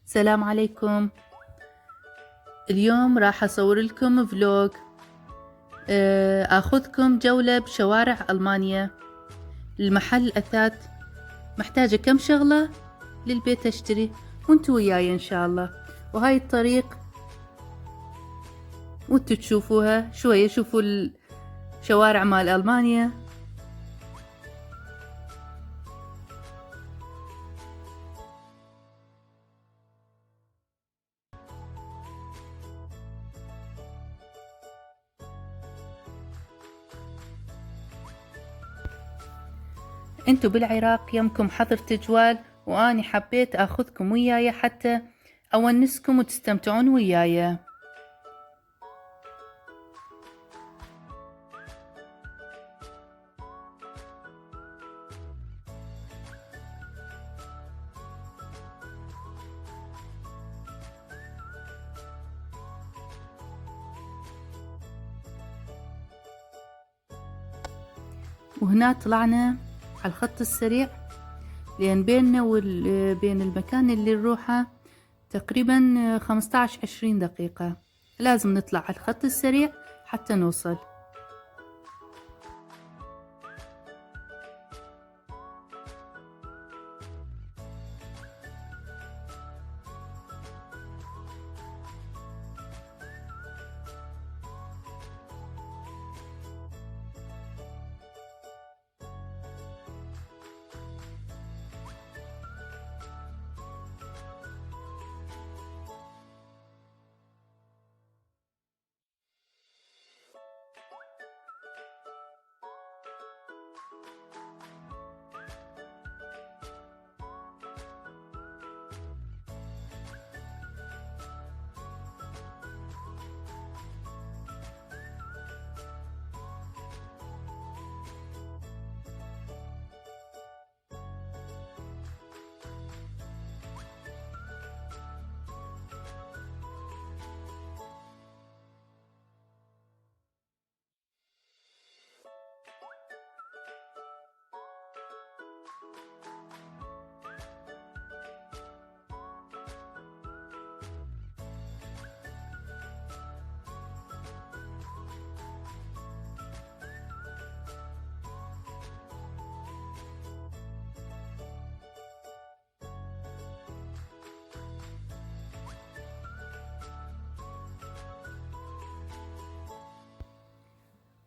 السلام عليكم. اليوم راح أصور لكم فلوج، أخذكم جولة بشوارع ألمانيا. المحل أثاث، محتاجة كم شغلة للبيت أشتري وانتو وياي إن شاء الله. وهاي الطريق وانتو تشوفوها شوية، شوفوا الشوارع مال ألمانيا. انتو بالعراق يمكم حظر تجوال، واني حبيت اخذكم وياي حتى اونسكم وتستمتعون وياي. وهنا طلعنا على الخط السريع، لأن بيننا وبين المكان اللي نروحه تقريبا 15-20 دقيقة. لازم نطلع على الخط السريع حتى نوصل.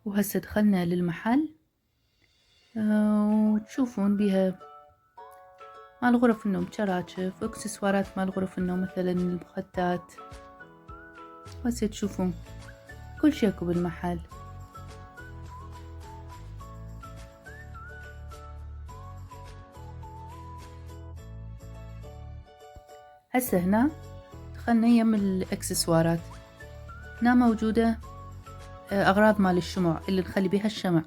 وهسه دخلنا للمحل، وتشوفون بيها مال غرف النوم، شراشف، اكسسوارات مال غرف النوم، مثلا المخدات. هسه تشوفون كل شي اكو بالمحل. هسه هنا دخلنا يم الاكسسوارات. هنا موجودة أغراض مال الشموع اللي نخلي بيها الشمع.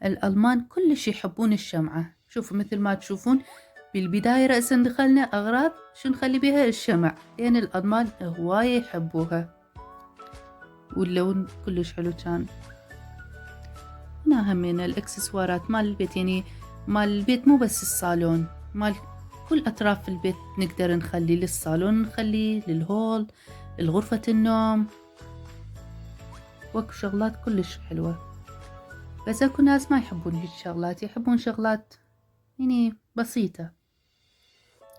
الألمان كلش يحبون الشمعة. شوفوا مثل ما تشوفون بالبداية رأسا دخلنا أغراض شو نخلي بيها الشمع، لأن الألمان هواية يحبوها، واللون كلش حلو كان. هنا همينا الإكسسوارات مال البيت، يعني مال البيت مو بس الصالون، مال كل أطراف البيت نقدر نخلي، للصالون نخلي، للهول، لغرفة النوم، وكو شغلات كلش حلوة. بس اكو ناس ما يحبون هيك شغلات، يحبون شغلات يعني بسيطة.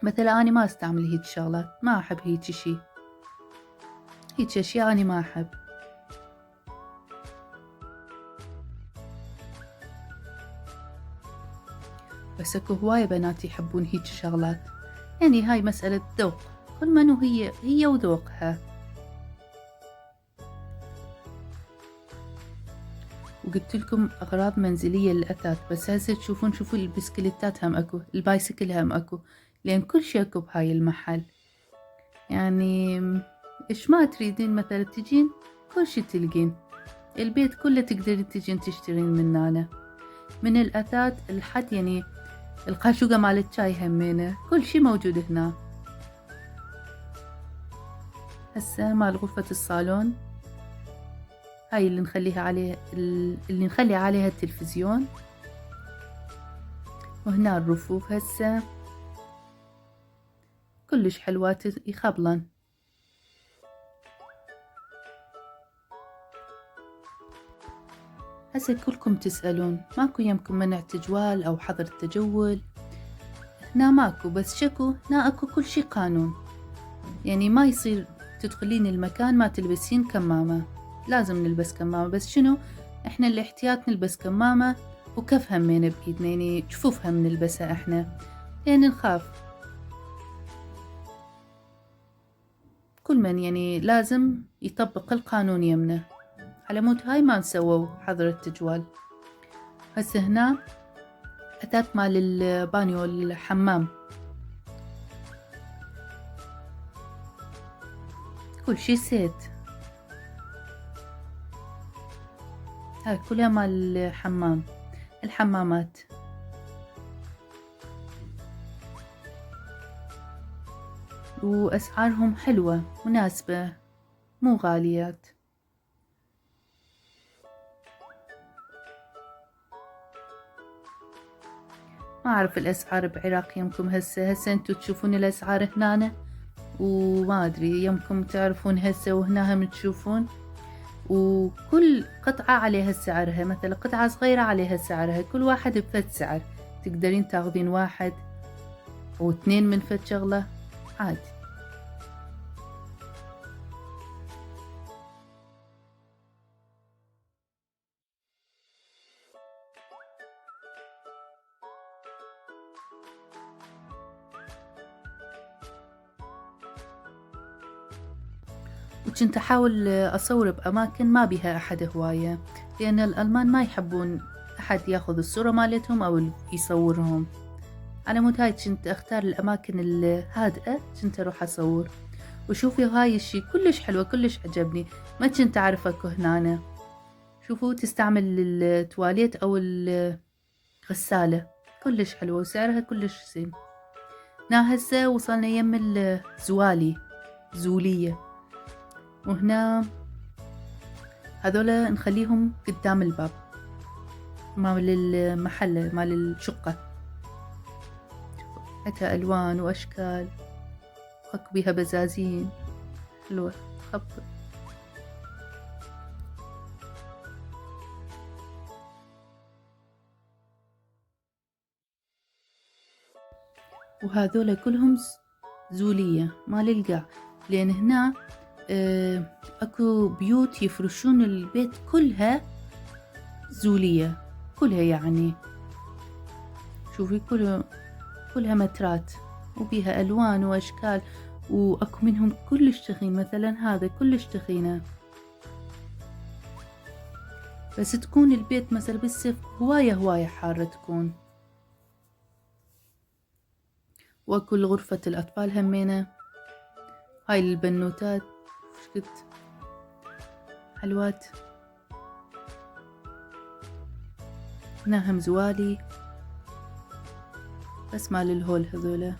مثلا أنا ما استعمل هيك شغلات، ما أحب هيك شي، هيك أشياء أنا ما أحب. بس اكو هواية بنات يحبون هيك شغلات، يعني هاي مسألة ذوق، كل من هي وذوقها. وقلت لكم أغراض منزلية للأثاث. بس هسه تشوفون، شوفوا البسكليتات هم اكو، البايسكل هم اكو، لأن كل شي اكو بهاي المحل. يعني إيش ما تريدين مثلا تجين كل شي تلقين. البيت كله تقدرين تجين تشترين من هنا، من الأثاث لحد يعني القاشوقة مال الشاي همينة، كل شي موجود هنا. هسه مال غرفة الصالون، هاي اللي نخليها عليه، اللي نخلي عليها التلفزيون. وهنا الرفوف. هسه كلش حلوات يخبلن. هسه كلكم تسألون ماكو يمكم منع تجوال أو حظر التجول؟ هنا ماكو، بس شكو هنا أكو كل شي قانون. يعني ما يصير تدخلين المكان ما تلبسين كمامة، لازم نلبس كمامة، بس شنو احنا الاحتياط نلبس كمامة وكف همين بإيدنا، يعني جفوف هم نلبسها احنا لأن نخاف. كل من يعني لازم يطبق القانون يمنا، على مود هاي ما نسووا حظر التجوال. هسه هنا أثاث مال البانيو الحمام، كل شي سيت، هاي كلها مال الحمام، الحمامات. وأسعارهم حلوة مناسبة، مو غاليات. ما أعرف الأسعار بعراق يمكم هسه انتو تشوفون الأسعار هنا، وما أدري يمكم تعرفون هسه وهنا هم تشوفون، وكل قطعة عليها سعرها، مثلا قطعة صغيرة عليها سعرها، كل واحد بفد سعر، تقدرين تاخذين واحد أو 2 من فد شغلة عادي. وكنت أحاول أصور بأماكن ما بيها أحد هواية، لأن الألمان ما يحبون أحد ياخذ الصورة مالتهم أو يصورهم. على مود هاي كنت أختار الأماكن الهادئة كنت أروح أصور. وشوفي هاي الشي كلش حلوة، كلش عجبني، ما كنت أعرف أكو هنا. شوفوا تستعمل التواليت أو الغسالة، كلش حلوة وسعرها كلش زين. هنا هسه وصلنا يم الزوالي، زولية، وهنا هذولا نخليهم قدام الباب مال المحل مال الشقة، حتى ألوان وأشكال، اكو بيها بزازين حلوة تخبط. وهذولا كلهم زولية مال القاع، لأن هنا اكو بيوت يفرشون البيت كلها زولية، كلها يعني شوفي كلها مترات وبيها ألوان وأشكال، وأكو منهم كلش تخين، مثلا هذا كلش تخينة، بس تكون البيت مثلا بالصيف هواية حارة تكون. وأكو غرفة الأطفال همينة، هاي البنوتات شقد حلوات. هنا هم زوالي بس مال الهول هذولا.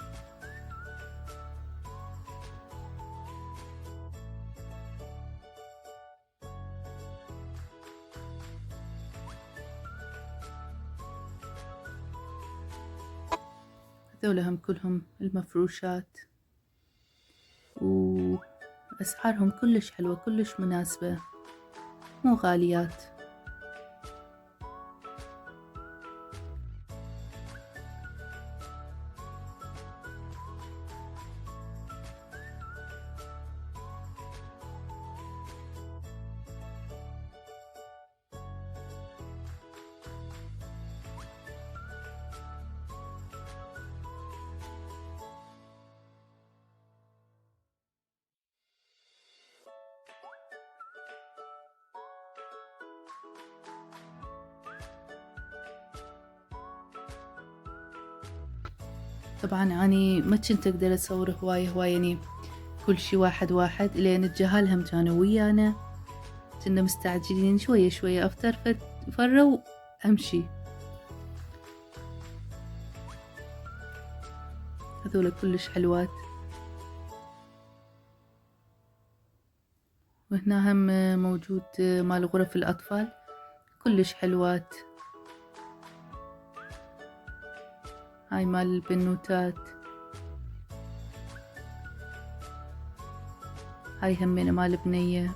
هذولا هم كلهم المفروشات، وأسعارهم كلش حلوة كلش مناسبة، مو غاليات. طبعا أني ما كنت أقدر أصور هواية يعني كل شي واحد واحد، لأن الجهال هم كانوا ويانا، كنا مستعجلين شوية أفطر فروا أمشي. هذولا كلش حلوات. وهنا هم موجود مال غرف الأطفال كلش حلوات، هاي مال البنوتات. هاي همينة مال بنية.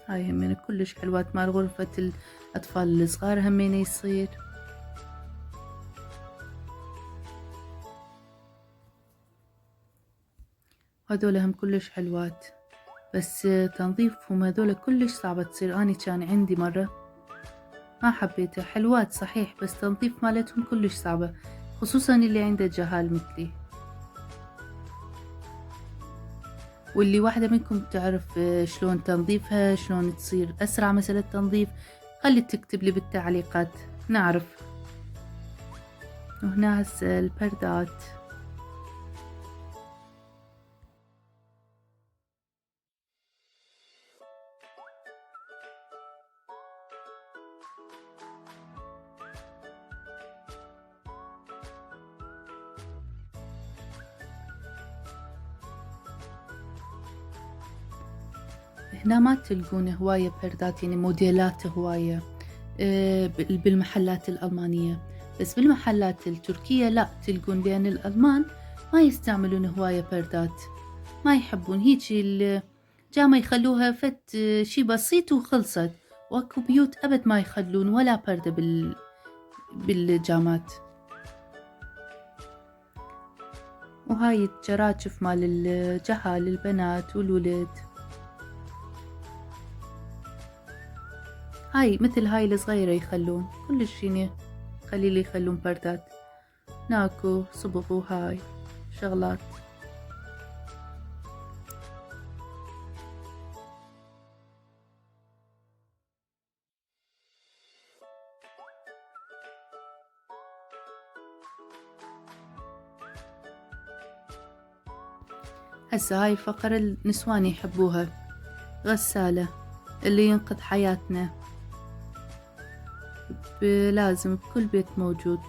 هاي همينة كلش حلوات مال غرفة الأطفال الصغار همينة يصير. هذول هم كلش حلوات، بس تنظيفهم هذول كلش صعبة تصير. أنا كان عندي مرة ما حبيتها، حلوات صحيح بس تنظيف مالتهم كلش صعبة، خصوصا اللي عنده جهال مثلي. واللي واحدة منكم تعرف شلون تنظيفها، شلون تصير أسرع مسألة تنظيف، خلي تكتب لي بالتعليقات نعرف. وهنا هسه البردات. هنا ما تلقون هواية بردات، يعني موديلات هواية بالمحلات الألمانية، بس بالمحلات التركية لا تلقون، لأن الألمان ما يستعملون هواية بردات، ما يحبون هيجي الجامة يخلوها فت شي بسيط وخلصت. واكو بيوت أبد ما يخلون ولا بردة بالجامات. وهاي الجراجف مال الجهال البنات والولد، هاي مثل هاي الصغيرة يخلون كلش شيني قليل يخلون بردات. ناكو صبغ وهاي شغلات. هسه هاي فقرة النسوان يحبوها، غسالة اللي ينقذ حياتنا، لازم بكل بيت موجود.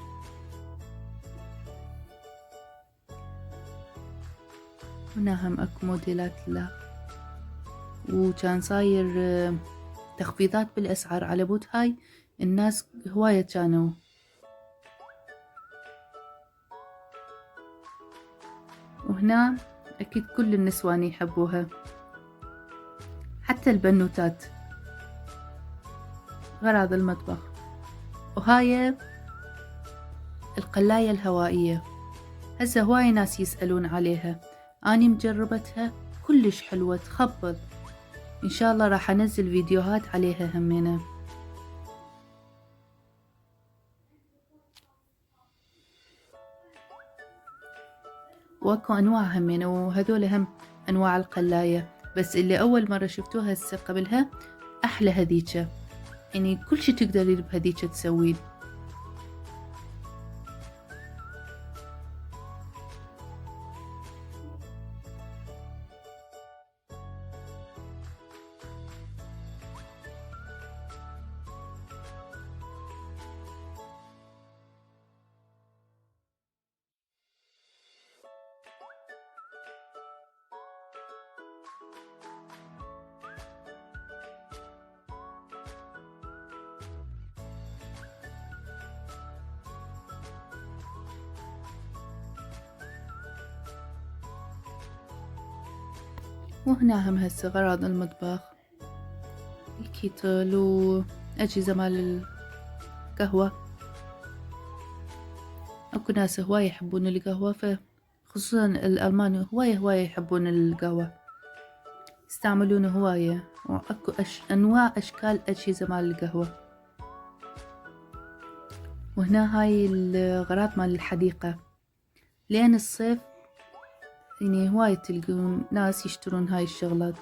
هنا هم اكو موديلات له، وكان صاير تخفيضات بالأسعار على بود هاي الناس هواية كانوا. وهنا أكيد كل النسوان يحبوها، حتى البنوتات، غراض المطبخ. وهاي القلاية الهوائية، هسه هواي ناس يسألون عليها، أني مجربتها كلش حلوة تخبل. إن شاء الله راح أنزل فيديوهات عليها همينة. واكو أنواع همينة، وهذول هم أنواع القلاية، بس اللي أول مرة شفتوها هسه قبلها أحلى هذيكة، يعني كل شي تقدري بهذيكة تسوين. وهنا هم هسه غراض المطبخ، الكيتل وأجهزة مال القهوة. أكو ناس هواية يحبون القهوة، خصوصا الألمان هواية يحبون القهوة، يستعملون هواية. وأكو أنواع أشكال أجهزة مال القهوة. وهنا هاي الغراض مال الحديقة، لأن الصيف يعني هواية تلقون ناس يشترون هاي الشغلات.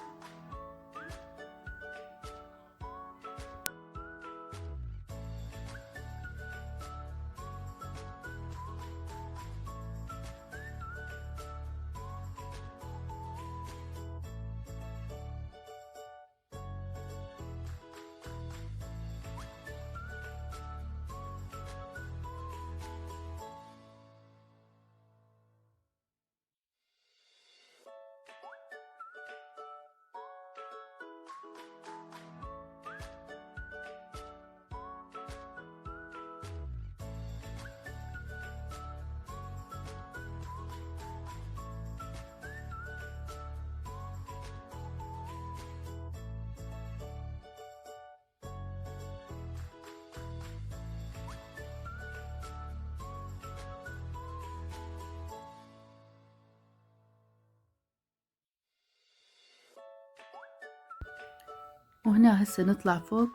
وهنا هسه نطلع فوق،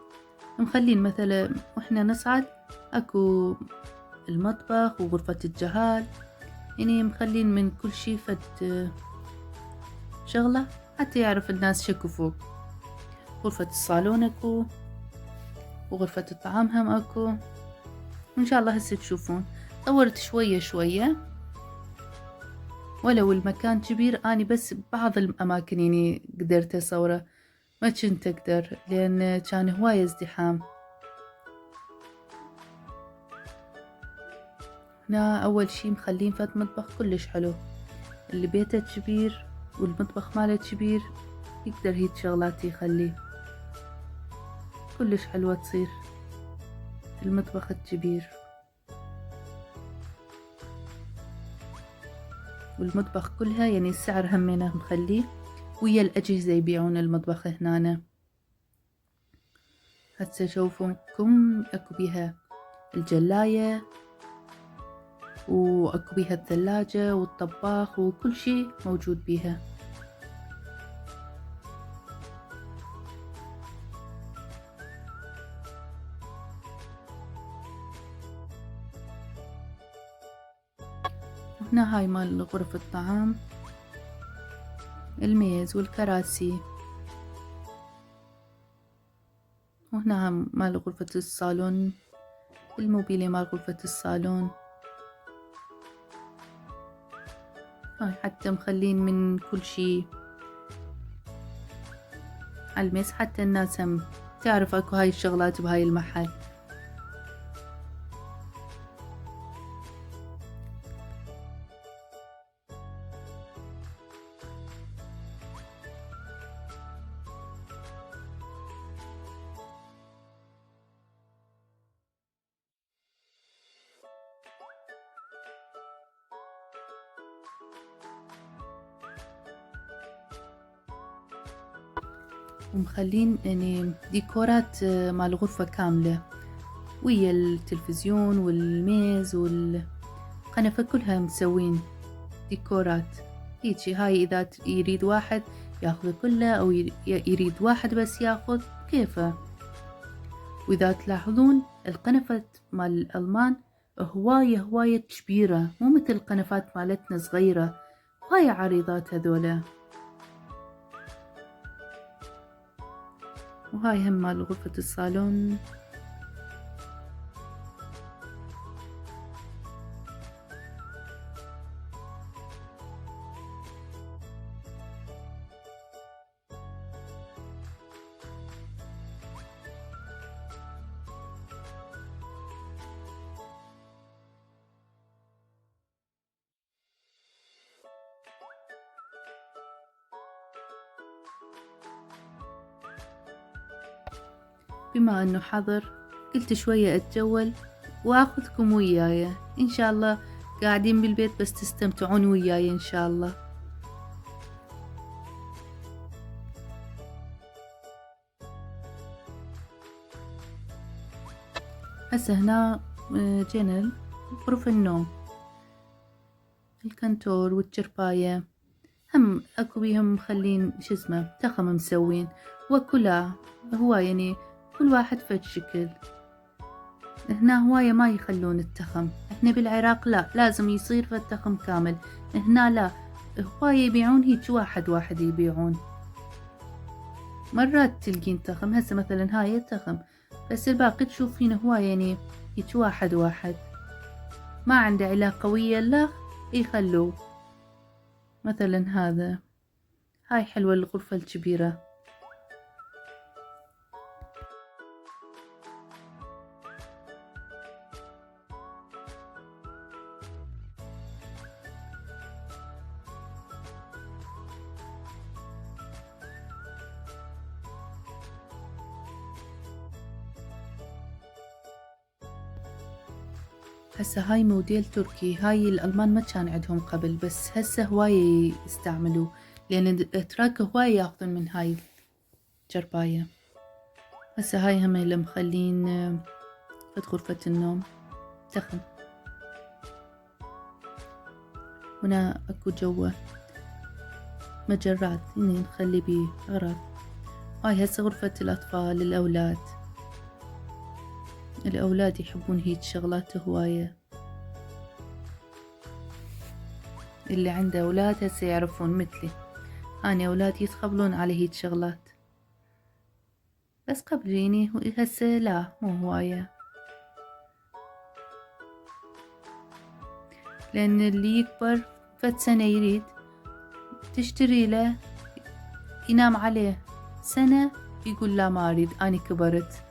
مخلين مثلا وإحنا نصعد أكو المطبخ وغرفة الجهال، يعني مخلين من كل شي فد شغلة حتى يعرف الناس شكو فوق. غرفة الصالون أكو، وغرفة الطعام هم أكو، وإن شاء الله هسه تشوفون. طورت شوية شوية، ولو المكان كبير أني بس بعض الأماكن يعني قدرت أصوره، ما كنت أقدر لأن كان هواية ازدحام. هنا أول شي مخلين فد مطبخ كلش حلو، اللي بيته كبير والمطبخ ماله كبير يقدر هيك شغلات يخليه، كلش حلوة تصير المطبخ الكبير. والمطبخ كلها يعني السعر همينه مخليه ويا الأجهزة يبيعون المطبخ هنا. هسه شوفوكم اكو بيها الجلاية واكو بيها الثلاجة والطباخ وكل شي موجود بيها. وهنا هاي مال غرف الطعام، الميز والكراسي. وهنا مال غرفة الصالون، الموبيلي مال غرفة الصالون. هاي حتى مخلين من كل شي على الميز، حتى الناس هم تعرف اكو هاي الشغلات بهاي المحل. ومخلين يعني ديكورات مال الغرفة كاملة، ويا التلفزيون والميز والقنفة كلها مسوين ديكورات هيجي. هاي إذا يريد واحد ياخذ كله، أو يريد واحد بس ياخذ كيفه. وإذا تلاحظون القنفة مال الألمان هواية كبيرة، مو مثل القنفات مالتنا صغيرة، هاي عريضات هذولا. وهاي هم مال غرفة الصالون. بما أنه حظر قلت شوية أتجول وأخذكم وياي، إن شاء الله قاعدين بالبيت بس تستمتعون وياي إن شاء الله. هسه هنا جينا غرف النوم، الكنتور والجرباية هم أكو بيهم مخلين شو اسمه تخم مسوين، وكلا هواية يعني كل واحد فد شكل. هنا هواية ما يخلون التخم، احنا بالعراق لا لازم يصير فد تخم كامل، هنا لا، هواية يبيعون هيك واحد واحد يبيعون. مرات تلقين تخم، هسه مثلا هاي التخم بس الباقي تشوفين هواية يعني هيك واحد واحد، ما عنده علاقة ويا لا يخلوه. مثلا هذا، هاي حلوة الغرفة الكبيرة. هسه هاي موديل تركي، هاي الألمان ما كان عندهم قبل بس هسه هواية يستعملوه، لأن الأتراك هواية ياخذون من هاي الجرباية. هسه هاي هم اللي مخلين فد غرفة النوم تخم. هنا اكو جوا مجرات هني نخلي بيه أغراض. هاي هسه غرفة الأطفال. الأولاد يحبون هيج شغلات هواية. اللي عنده أولاد هسه يعرفون مثلي، أنا أولادي يتقبلون على هيج شغلات، بس قبليني هسه لا مو هواية، لأن اللي يكبر فد سنة يريد تشتري له ينام عليه سنة يقول لا ما أريد أنا كبرت.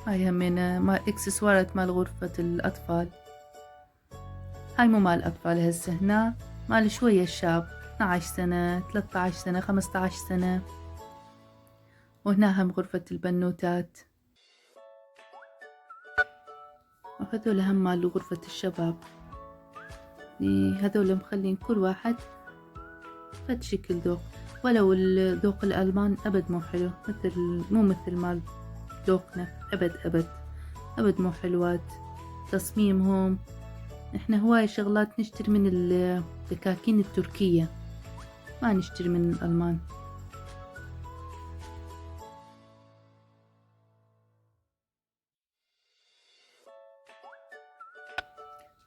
هاي همينة مال إكسسوارات مال غرفة الأطفال. هاي مو مال أطفال هسه، هنا مال شوية الشاب، 12 سنة 13 سنة 15 سنة. وهنا هم غرفة البنوتات، وهذول هم مال غرفة الشباب. هذول مخلين كل واحد فد شكل ذوق، ولو الذوق الألمان أبد مو حلو، مو مثل مال ذوقنا، أبد مو حلوات تصميمهم. احنا هواي شغلات نشتري من الدكاكين التركية، ما نشتري من الألمان.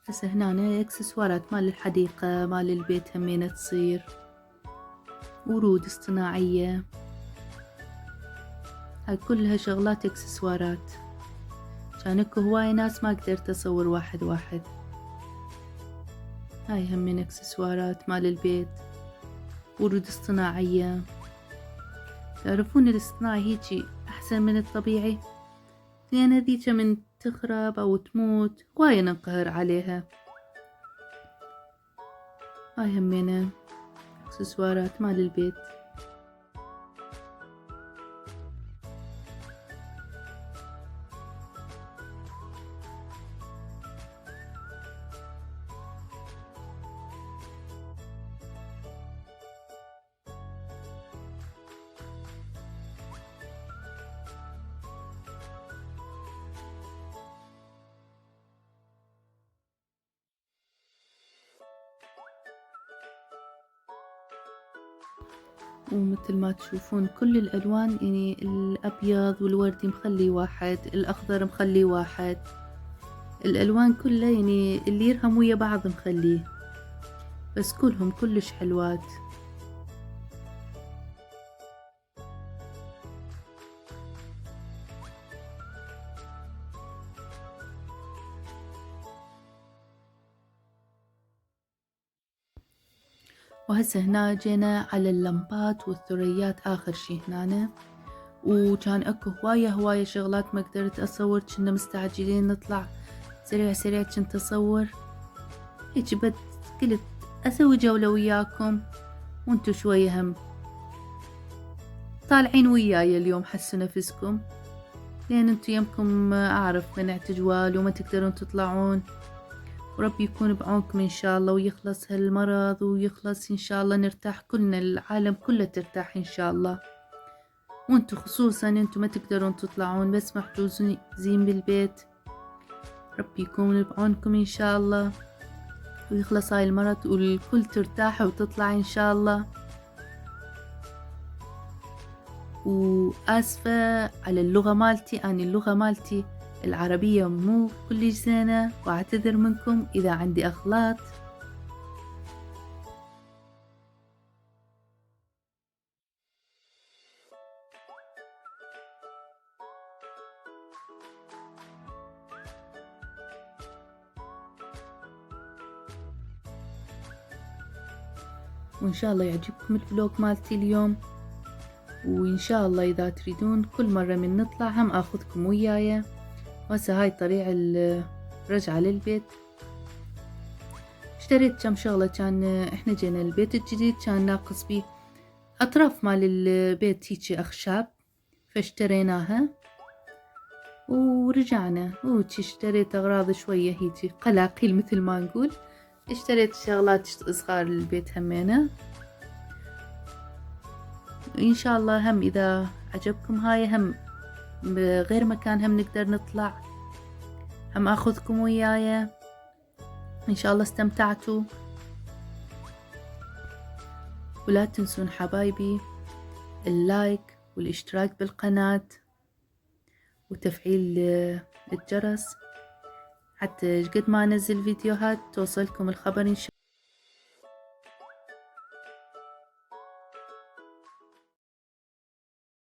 هسه هنا اكسسوارات مال الحديقة مال البيت همينة تصير، ورود اصطناعية، هاي كلها شغلات اكسسوارات. كان اكو هواي ناس ما قدرت اصور واحد واحد. هاي هم من اكسسوارات مال البيت، ورود اصطناعية. تعرفون الاصطناعي هيجي احسن من الطبيعي، لان هذيك من تخرب او تموت هواي ننقهر عليها. هاي همينة اكسسوارات مال البيت. ومثل ما تشوفون كل الألوان، يعني الأبيض والوردي مخلي واحد، الأخضر مخلي واحد، الألوان كلها يعني اللي يرهم ويا بعض مخليه، بس كلهم كلش حلوات. وهسه هنا جينا على اللمبات والثريات آخر شي هنا، وكان اكو هواية شغلات ما قدرت اصور، كنا مستعجلين نطلع سريع كنت اصور هيك، بد قلت اسوي جولة وياكم وانتو شوية هم طالعين وياي اليوم، حسوا نفسكم، لان انتو يمكم اعرف منع تجوال وما تقدرون تطلعون، وربي يكون بعونكم ان شاء الله، ويخلص هالمرض ويخلص ان شاء الله، نرتاح كلنا، العالم كله ترتاح ان شاء الله، وانتو خصوصا انتو ما تقدرون تطلعون بس محجوزين بالبيت، ربي يكون بعونكم ان شاء الله، ويخلص هاي المرض والكل ترتاح وتطلع ان شاء الله. وآسفة على اللغة مالتي، أنا اللغة مالتي العربية مو كلش زينة، وأعتذر منكم إذا عندي أغلاط. وإن شاء الله يعجبكم الفلوق مالتي اليوم، وإن شاء الله إذا تريدون كل مرة من نطلع هم أخذكم وياي. وهسه هاي طريق الرجعة للبيت. اشتريت كم شغلة، كان احنا جينا البيت الجديد كان ناقص بيه أطراف مال البيت هيجي أخشاب، فاشتريناها ورجعنا. اشتريت أغراض شوية هيجي قلاقيل مثل ما نقول، اشتريت شغلات صغار للبيت همينة. إن شاء الله هم إذا عجبكم هاي هم بغير مكان هم نقدر نطلع، هم أخذكم وياي، إن شاء الله استمتعتوا. ولا تنسون حبايبي اللايك والاشتراك بالقناة وتفعيل الجرس حتى قد ما أنزل فيديوهات توصلكم الخبر إن شاء الله.